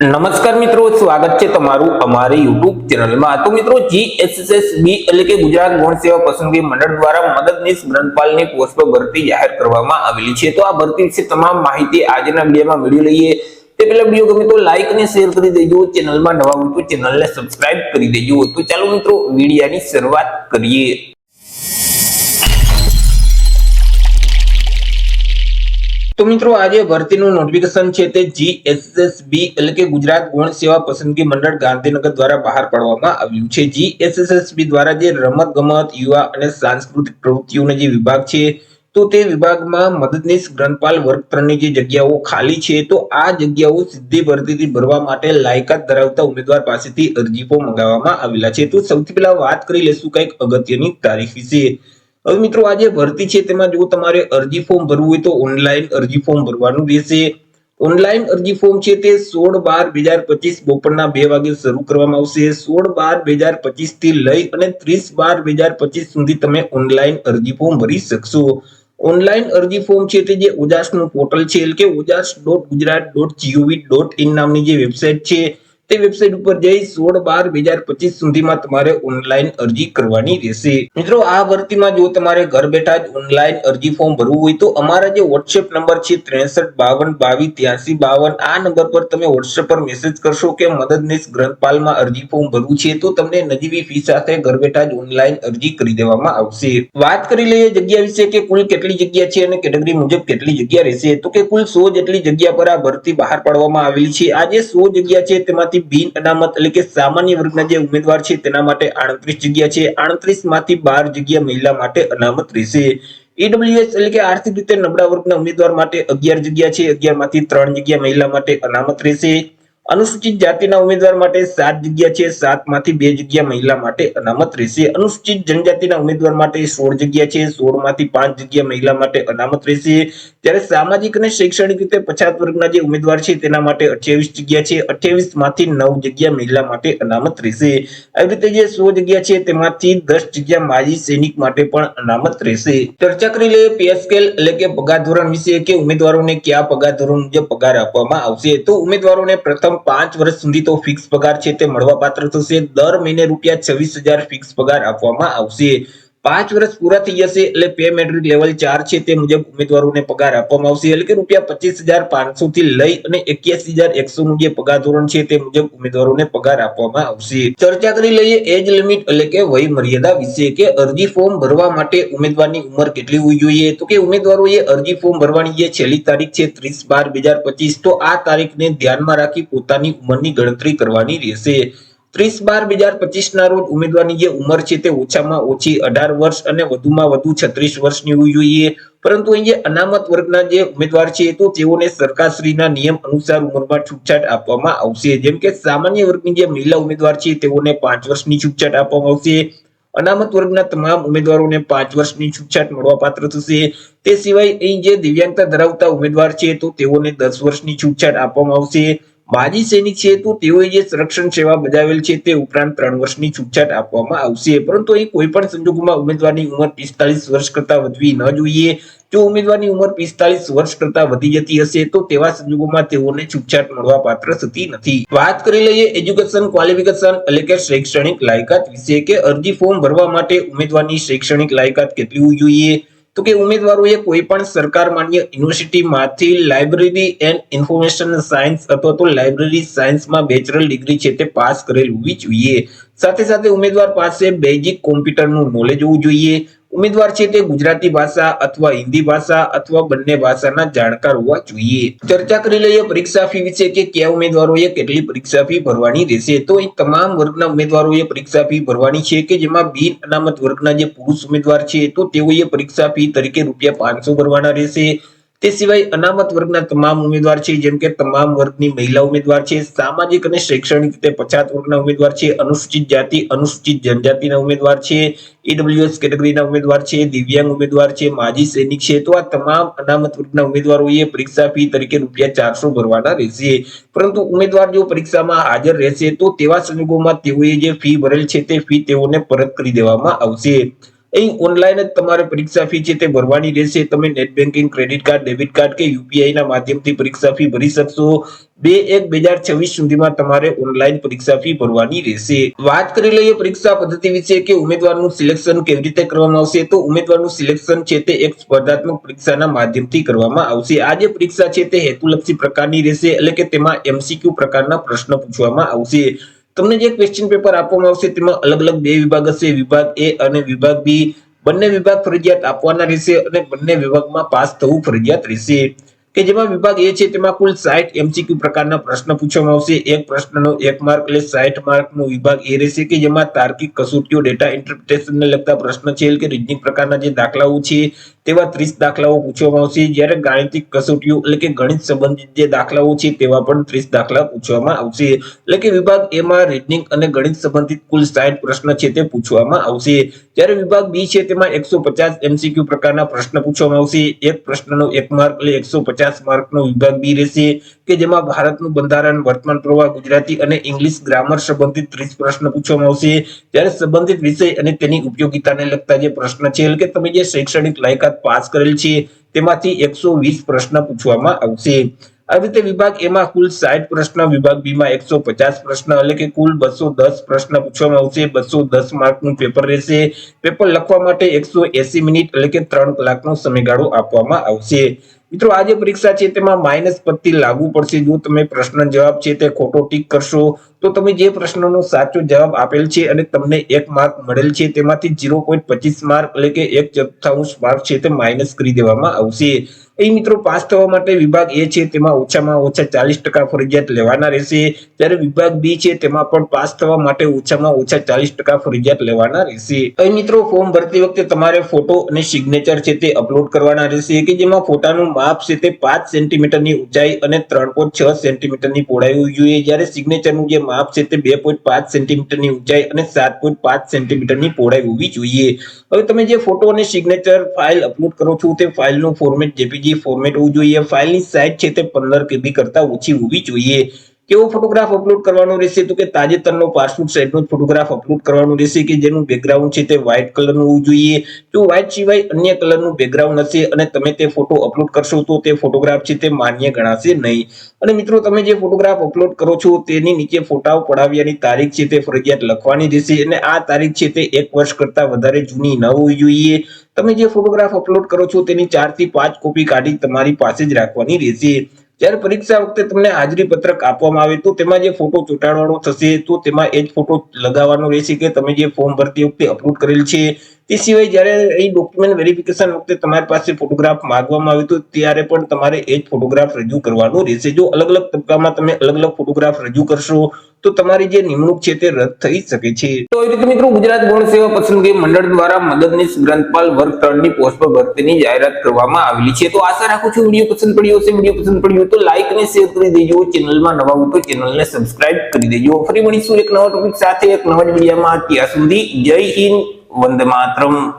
નમસ્કાર મિત્રો, સ્વાગત છે તમારું અમારી યુટ્યુબ ચેનલમાં। તો મિત્રો, જીએસએસબી એટલે કે ગુજરાત ગૌણ સેવા પસંદગી મંડળ દ્વારા મદદનીશ ગ્રંથપાલની પોસ્ટ પર ભરતી જાહેર કરવામાં આવેલી છે। તો આ ભરતી વિશે તમામ માહિતી આજના વિડીયોમાં મેળવી લઈએ। તે પહેલા વિડીયો ગમે તો લાઈક અને શેર કરી દેજો, ચેનલમાં નવા હોય તો ચેનલને સબસ્ક્રાઇબ કરી દેજો। તો ચાલો મિત્રો, વિડીયોની શરૂઆત કરીએ। તો મિત્રો, આજે ભરતીનું નોટિફિકેશન છે તે જીએસએસબી એટલે કે ગુજરાત ગૌણ સેવા પસંદગી મંડળ ગાંધીનગર દ્વારા બહાર પાડવામાં આવ્યું છે। જીએસએસબી દ્વારા જે રમત ગમત, યુવા અને સાંસ્કૃતિક પ્રવૃત્તિઓનો જે વિભાગ છે, તો તે વિભાગમાં મદદનીશ ગ્રંથપાલ વર્ગ 3 ની જે જગ્યાઓ ખાલી છે, તો આ જગ્યાઓ સીધી ભરતીથી ભરવા માટે લાયકાત ધરાવતા ઉમેદવાર પાસેથી અરજી ફોર્મ મંગાવવામાં આવેલા છે। તો સૌથી પહેલા વાત કરી લેશું કંઈક અગત્યની તારીખ વિશે। હવે મિત્રો, આ જે ભરતી છે તેમાં જો તમારે અરજી ફોર્મ ભરવું હોય તો ઓનલાઈન અરજી ફોર્મ ભરવાનું રહેશે। ઓનલાઈન અરજી ફોર્મ છે તે 16/12/2025 બપોરના 2 વાગે શરૂ કરવામાં આવશે। 16/12/2025 થી લઈ અને 30/12/2025 સુધી તમે ઓનલાઈન અરજી ફોર્મ ભરી શકશો। ઓનલાઈન અરજી ફોર્મ છે તે જે ઓજાસનું પોર્ટલ છે એટલે કે ojas.gujarat.gov.in નામની જે વેબસાઇટ છે, તે વેબસાઇટ ઉપર જઈ 16/12/2025 સુધીમાં તમારે ઓનલાઈન અરજી કરવાની રહેશે। મિત્રો, આ ભરતીમાં જો તમારે ઘર બેઠા જ ઓનલાઈન અરજી ફોર્મ ભરવું હોય તો અમારા જે WhatsApp નંબર છે 6352228352, આ નંબર પર તમે WhatsApp પર મેસેજ કરશો કે મદદનીશ ગ્રંથપાલમાં અરજી ફોર્મ ભરવું છે, તો તમને નજીવી ફી સાથે ઘર બેઠા જ ઓનલાઈન અરજી કરી દેવામાં આવશે। વાત કરી લઈએ જગ્યા વિશે કે કુલ કેટલી જગ્યા છે અને કેટેગરી મુજબ કેટલી જગ્યા રહેશે। તો કે કુલ 100 જેટલી જગ્યા પર આ ભરતી બહાર પાડવામાં આવેલી છે। આ જે 100 જગ્યા છે તેમાંથી બિન અનામત એટલે કે સામાન્ય વર્ગના જે ઉમેદવાર છે તેના માટે 38 જગ્યા છે। 38 માંથી 12 જગ્યા મહિલા માટે અનામત રહેશે। ઈડબ્લ્યુએસ એટલે કે આર્થિક રીતે નબળા વર્ગના ઉમેદવાર માટે 11 જગ્યા છે। 11 માંથી 3 જગ્યા મહિલા માટે અનામત રહેશે। અનુસૂચિત જાતિના ઉમેદવાર માટે 7 જગ્યા છે। 7 માંથી 2 જગ્યા મહિલા માટે અનામત રહેશે। અનુસૂચિત જનજાતિના ઉમેદવાર માટે 16 જગ્યા છે। 16 માંથી 5 જગ્યા મહિલા માટે અનામત રહેશે। ત્યારે સામાજિક અને શૈક્ષણિક રીતે પછાત વર્ગના જે ઉમેદવાર છે તેના માટે 28 જગ્યા છે। 28 માંથી 9 જગ્યા મહિલા માટે અનામત રહેશે। આવી રીતે જે 100 જગ્યા છે તેમાંથી 10 જગ્યા માજી સૈનિક માટે પણ અનામત રહેશે। ચર્ચા કરી લઈએ પે સ્કેલ એટલે કે પગાર ધોરણ વિશે કે ઉમેદવારોને કયા પગાર ધોરણ મુજબ પગાર આપવામાં આવશે। તો ઉમેદવારોને પ્રથમ 5 વર્ષ સુધી તો ફિક્સ પગાર છે તે મળવાપાત્ર થશે। દર મહિને ₹26,000 ફિક્સ પગાર આપવામાં આવશે। 5 વર્ષ પૂરા થઈ જશે એટલે પે મેટ્રિક લેવલ 4 છે તે મુજબ ઉમેદવારોને પગાર આપવામાં આવશે, એટલે કે ₹25,500 થી લઈ અને 81,100 નું જે પગાર ધોરણ છે તે મુજબ ઉમેદવારોને પગાર આપવામાં આવશે। ચર્ચા કરી લઈએ એજ લિમિટ એટલે કે વય મર્યાદા વિશે કે અરજી ફોર્મ ભરવા માટે ઉમેદવારની ઉંમર કેટલી હોવી જોઈએ। તો કે ઉમેદવારોએ અરજી ફોર્મ ભરવાની જે છેલ્લી તારીખ છે 30/12/2025, તો આ તારીખને ધ્યાનમાં રાખી પોતાની ઉંમરની ગણતરી કરવાની રહેશે। 30/12/2025 ના રોજ ઉમેદવારની જે ઉંમર છે તે ઓછામાં ઓછી 18 વર્ષ અને વધુમાં વધુ 36 વર્ષની હોવી જોઈએ। પરંતુ અહીં જે અનામત વર્ગના જે ઉમેદવાર છે તો તેઓને સરકારશ્રીના નિયમ અનુસાર ઉંમરમાં છૂટછાટ આપવામાં આવશે। જેમ કે સામાન્ય વર્ગની જે મહિલા ઉમેદવાર છે તેઓને 5 વર્ષની છૂટછાટ આપવામાં આવશે। અનામત વર્ગના તમામ ઉમેદવારોને 5 વર્ષની છૂટછાટ મળવાપાત્ર થશે। તે સિવાય અહીં જે દિવ્યાંગતા ધરાવતા ઉમેદવાર છે તો તેઓને 10 વર્ષની છૂટછાટ આપવામાં આવશે। માજી સૈનિક છે તો તેઓએ જે સંરક્ષણ સેવા બજાવેલ છે તે ઉપરાંત 3 વર્ષની છૂટછાટ આપવામાં આવશે। પરંતુ અહીં કોઈ પણ સંજોગોમાં ઉમેદવારની ઉંમર 45 વર્ષ કરતા વધવી ન જોઈએ। જો ઉમેદવારની ઉંમર 45 વર્ષ કરતા વધી જતી હશે તો તેવા સંજોગોમાં તેઓને છૂટછાટ મળવાપાત્ર થતી નથી। વાત કરી લઈએ એજ્યુકેશન ક્વોલિફિકેશન એટલે કે શૈક્ષણિક લાયકાત વિશે કે અરજી ફોર્મ ભરવા માટે ઉમેદવારની શૈક્ષણિક લાયકાત કેટલી હોવી જોઈએ। તો કે ઉમેદવારોએ કોઈ પણ સરકાર માન્ય યુનિવર્સિટીમાંથી લાઇબ્રેરી એન્ડ ઇન્ફોર્મેશન સાયન્સ અથવા તો લાઇબ્રેરી સાયન્સમાં બેચલર ડિગ્રી છે તે પાસ કરેલ હોવી જોઈએ। સાથે સાથે ઉમેદવાર પાસે બેઝિક કોમ્પ્યુટરનું નોલેજ હોવું જોઈએ। ઉમેદવાર છે તે ગુજરાતી ભાષા અથવા હિન્દી ભાષા અથવા બંને ભાષાના જાણકાર હોવા જોઈએ। ચર્ચા કરી લઈએ પરીક્ષા ફી વિશે કે કયા ઉમેદવારોએ કેટલી પરીક્ષા ફી ભરવાની રહેશે। તો અહીં તમામ વર્ગના ઉમેદવારોએ પરીક્ષા ફી ભરવાની છે કે જેમાં બિન અનામત વર્ગના જે પુરુષ ઉમેદવાર છે તો તેઓએ પરીક્ષા ફી તરીકે ₹500 ભરવાના રહેશે। તે સિવાય અનામત વર્ગના તમામ ઉમેદવાર છે જેમ કે તમામ વર્ગની મહિલા ઉમેદવાર છે, સામાજિક અને શૈક્ષણિક રીતે પછાત વર્ગના ઉમેદવાર છે, અનુસૂચિત જાતિ અનુસૂચિત જનજાતિના ઉમેદવાર છે, ઈડબ્લ્યુએસ કેટેગરીના ઉમેદવાર છે, દિવ્યાંગ ઉમેદવાર છે, માજી સૈનિક છે, તો આ તમામ અનામત વર્ગના ઉમેદવારોએ પરીક્ષા ફી તરીકે ₹400 ભરવાના રહેશે। પરંતુ ઉમેદવાર જો પરીક્ષામાં હાજર રહેશે તો તેવા સંજોગોમાં તેઓએ જે ફી ભરેલ છે તે ફી તેઓને પરત કરી દેવામાં આવશે। અહીં ઓનલાઈન જ તમારે પરીક્ષા ફી છે તે ભરવાની રહેશે. તમે net banking, credit card, debit card કે યુપીઆઈ ના માધ્યમથી પરીક્ષા ફી ભરી શકશો. 2/1/2026 સુધીમાં તમારે ઓનલાઈન પરીક્ષા ફી ભરવાની રહેશે. વાત કરી લઈએ પરીક્ષા પદ્ધતિ વિશે કે ઉમેદવારનું સિલેક્શન કેવી રીતે કરવામાં આવશે. તો ઉમેદવારનું સિલેક્શન છે તે એક સ્પર્ધાત્મક પરીક્ષાના માધ્યમથી કરવામાં આવશે. આ જે પરીક્ષા છે તે હેતુલક્ષી પ્રકારની રહેશે, એટલે કે તેમાં એમસીક્યુ પ્રકારના પ્રશ્ન પૂછવામાં આવશે. તમને જે ક્વેશ્ચન પેપર આપવામાં આવશે તેમાં અલગ અલગ બે વિભાગ હશે, વિભાગ એ અને વિભાગ બી. બંને વિભાગ ફરજિયાત આપવાના રહેશે અને બંને વિભાગમાં પાસ થવું ફરજિયાત રહેશે. કે જેમાં વિભાગ એ છે તેમાં કુલ 60 એમસીક્યુ પ્રકારના પ્રશ્ન પૂછવામાં આવશે. એક પ્રશ્નનો 1 માર્ક એટલે 60 માર્કનો વિભાગ એ રહેશે કે જેમાં તાર્કિક કસોટીઓ, ડેટા ઇન્ટરપ્રિટેશનને લગતા પ્રશ્ન છે કે રીઝનિંગ પ્રકારના જે દાખલાઓ છે તેવા 30 દાખલાઓ પૂછવામાં આવશે. જ્યારે ગાણિતિક કસોટીઓ એટલે કે ગણિત સંબંધિત જે દાખલાઓ છે તેવા પણ 30 દાખલા પૂછવામાં આવશે. એટલે કે વિભાગ એ માં રીઝનિંગ અને ગણિત સંબંધિત કુલ 60 પ્રશ્ન છે તે પૂછવામાં આવશે. જ્યારે વિભાગ બી છે તેમાં 150 એમસીક્યુ પ્રકારના પ્રશ્ન પૂછવામાં આવશે. એક પ્રશ્નનો 1 માર્ક એટલે 150 માર્કનો વિભાગ બી રહેશે કે જેમાં ભારતનું બંધારણ, વર્તમાન પ્રવાહ, ગુજરાતી અને ઇંગ્લિશ ગ્રામર સંબંધિત 30 પ્રશ્ન પૂછવામાં આવશે. જ્યારે સંબંધિત વિષય અને તેની ઉપયોગિતાને લગતા જે પ્રશ્ન છે એટલે કે તમે જે શૈક્ષણિક લાયકાત પાસ કરેલ છે તેમાંથી 120 પ્રશ્ન પૂછવામાં આવશે. આવી રીતે વિભાગ એ માં કુલ 60 પ્રશ્ન, વિભાગ બી માં 150 પ્રશ્ન એટલે કે કુલ 210 પ્રશ્ન પૂછવામાં આવશે. 210 માર્કનું પેપર રહેશે. પેપર લખવા માટે 180 મિનિટ એટલે કે 3 કલાકનો સમયગાળો આપવામાં આવશે. મિત્રો આ જે પરીક્ષા છે તેમાં માઇનસ પદ્ધતિ લાગુ પડશે. જો તમે પ્રશ્ન જવાબ છે તે ખોટો ટીક કરશો તો તમે જે પ્રશ્નનો સાચો જવાબ આપેલ છે અને તમને 1 માર્ક મળેલ છે તેમાંથી 0.25 માર્ક એટલે કે 1/4 માર્ક છે તે માઇનસ કરી દેવામાં આવશે. અહીં મિત્રો પાસ થવા માટે વિભાગ એ છે તેમાં ઓછામાં ઓછા 40% ફરજિયાત લેવાના રહેશે. જ્યારે વિભાગ બી છે તેમાં પણ પાસ થવા માટે ઓછામાં ઓછા 40% ફરજિયાત લેવાના રહેશે. અહીં મિત્રો ફોર્મ ભરતી વખતે તમારે ફોટો અને સિગ્નેચર છે તે અપલોડ કરવાના રહેશે કે જેમાં ફોટાનું માપ છે તે 5 સેન્ટીમીટરની ઊંચાઈ અને 3.6 સેન્ટીમીટરની પહોળાઈ હોવી જોઈએ. જ્યારે સિગ્નેચરનું જે માપ છે તે 2.5 સેન્ટીમીટરની ઊંચાઈ અને 7.5 સેન્ટીમીટરની પહોળાઈ હોવી જોઈએ. હવે તમે જે ફોટો અને સિગ્નેચર ફાઇલ અપલોડ કરો છો તે ફાઇલનું ફોર્મેટ જેપીજી ફોર્મેટ હોવું જોઈએ. ફાઇલની સાઇઝ છે તે 15 કેબી કરતા ઓછી હોવી જોઈએ. કેવો ફોટોગ્રાફ અપલોડ કરવાનો રહેશે તો કે તાજેતરનો પાસપોર્ટ સાઇઝનો ફોટોગ્રાફ અપલોડ કરવાનો રહેશે કે જેનું બેકગ્રાઉન્ડ છે તે વ્હાઇટ કલરનું હોવું જોઈએ. જો વ્હાઇટ સિવાય અન્ય કલરનું બેકગ્રાઉન્ડ હશે અને તમે તે ફોટો અપલોડ કરશો તો તે ફોટોગ્રાફ છે તે માન્ય ગણાશે નહીં. અને મિત્રો તમે જે ફોટોગ્રાફ અપલોડ કરો છો તેની નીચે ફોટાઓ પડાવ્યાની તારીખ છે તે ફરજિયાત લખવાની રહેશે અને આ તારીખ છે તે 1 વર્ષ કરતા વધારે જૂની ન હોવી જોઈએ. તમે જે ફોટોગ્રાફ અપલોડ કરો છો તેની 4 થી 5 કોપી કાઢી તમારી પાસે જ રાખવાની રહેશે. જ્યારે પરીક્ષા વખતે તમને હાજરી પત્રક આપવામાં આવે તો તેમાં જે ફોટો ચોંટાડવાનો થશે તો તેમાં એ જ ફોટો લગાવવાનો રહેશે કે તમે જે ફોર્મ ભરતી વખતે અપલોડ કરેલ છે. તે સિવાય જ્યારે અહીં ડોક્યુમેન્ટ વેરિફિકેશન વખતે તમારી પાસે ફોટોગ્રાફ માંગવામાં આવે તો ત્યારે પણ તમારે એ જ ફોટોગ્રાફ રજૂ કરવાનો રહેશે. જો અલગ અલગ તબક્કામાં તમે અલગ અલગ ફોટોગ્રાફ રજૂ કરશો તો તમારી જે નિમણૂક છે તે રદ થઈ શકે છે. તો એ રીતે મિત્રો ગુજરાત ગૌણ સેવા પસંદગી મંડળ દ્વારા મદદનીશ ગ્રંથપાલ વર્ગ 3 ની પોસ્ટ પર ભરતીની જાહેરાત કરવામાં આવેલી છે. તો આશા રાખું છું વિડીયો પસંદ પડ્યો હશે. વિડીયો પસંદ પડ્યો તો લાઈક અને શેર કરી દેજો. ચેનલમાં નવા હો તો ચેનલને સબસ્ક્રાઇબ કરી દેજો. ફરી મળીશું એક નવા ટોપિક સાથે એક નવા વિડીયોમાં. ત્યાં સુધી જય હિન્દ, વંદે માતરમ.